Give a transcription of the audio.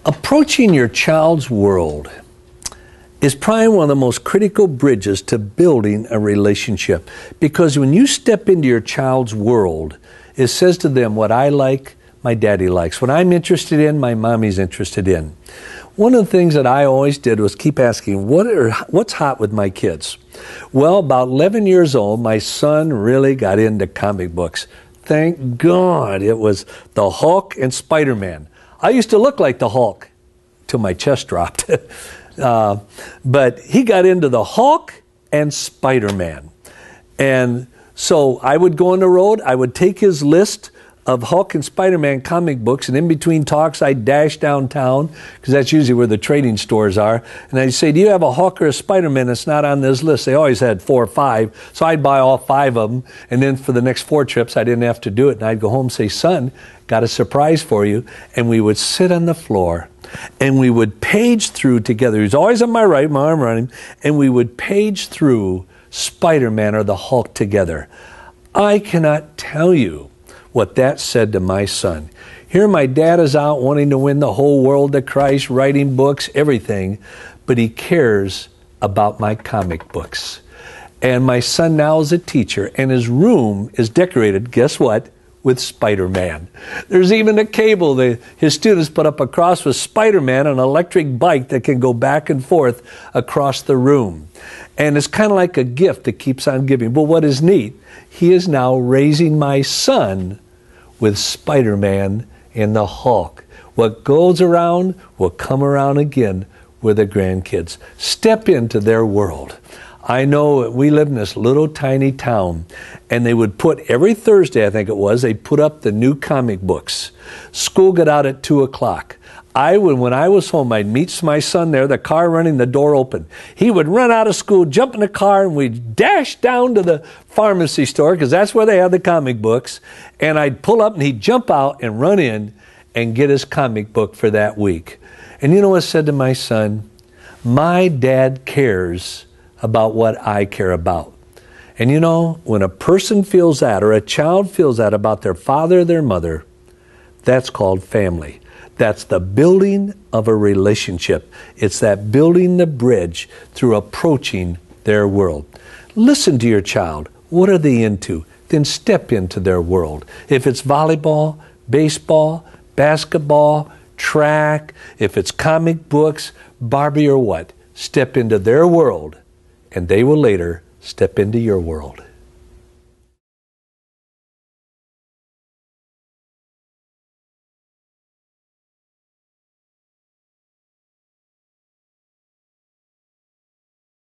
Approaching your child's world is probably one of the most critical bridges to building a relationship. Because when you step into your child's world, it says to them, what I like, my daddy likes. What I'm interested in, my mommy's interested in. One of the things that I always did was keep asking, what's hot with my kids? Well, about 11 years old, my son really got into comic books. Thank God it was the Hulk and Spider-Man. I used to look like the Hulk till my chest dropped. But he got into the Hulk and Spider-Man. And so I would go on the road, I would take his list of Hulk and Spider-Man comic books, and in between talks I'd dash downtown, because that's usually where the trading stores are, and I'd say, do you have a Hulk or a Spider-Man that's not on this list? They always had 4 or 5, so I'd buy all 5 of them, and then for the next 4 trips I didn't have to do it, and I'd go home and say, son, got a surprise for you, and we would sit on the floor, and we would page through together. He was always on my right, my arm around him, and we would page through Spider-Man or the Hulk together. I cannot tell you what that said to my son. Here my dad is out wanting to win the whole world to Christ, writing books, everything, but he cares about my comic books. And my son now is a teacher, and his room is decorated, guess what, with Spider-Man. There's even a cable that his students put up across with Spider-Man, an electric bike that can go back and forth across the room. And it's kind of like a gift that keeps on giving. But what is neat, he is now raising my son with Spider-Man and the Hulk. What goes around will come around again with the grandkids. Step into their world. I know we live in this little tiny town, and they would put, every Thursday I think it was, they'd put up the new comic books. School got out at 2 o'clock. When I was home, I'd meet my son there, the car running, the door open. He would run out of school, jump in the car, and we'd dash down to the pharmacy store, because that's where they had the comic books. And I'd pull up, and he'd jump out and run in and get his comic book for that week. And you know what I said to my son? My dad cares about what I care about. And you know, when a person feels that, or a child feels that about their father or their mother, that's called family. That's the building of a relationship. It's that building the bridge through approaching their world. Listen to your child. What are they into? Then step into their world. If it's volleyball, baseball, basketball, track, if it's comic books, Barbie or what, step into their world, and they will later step into your world.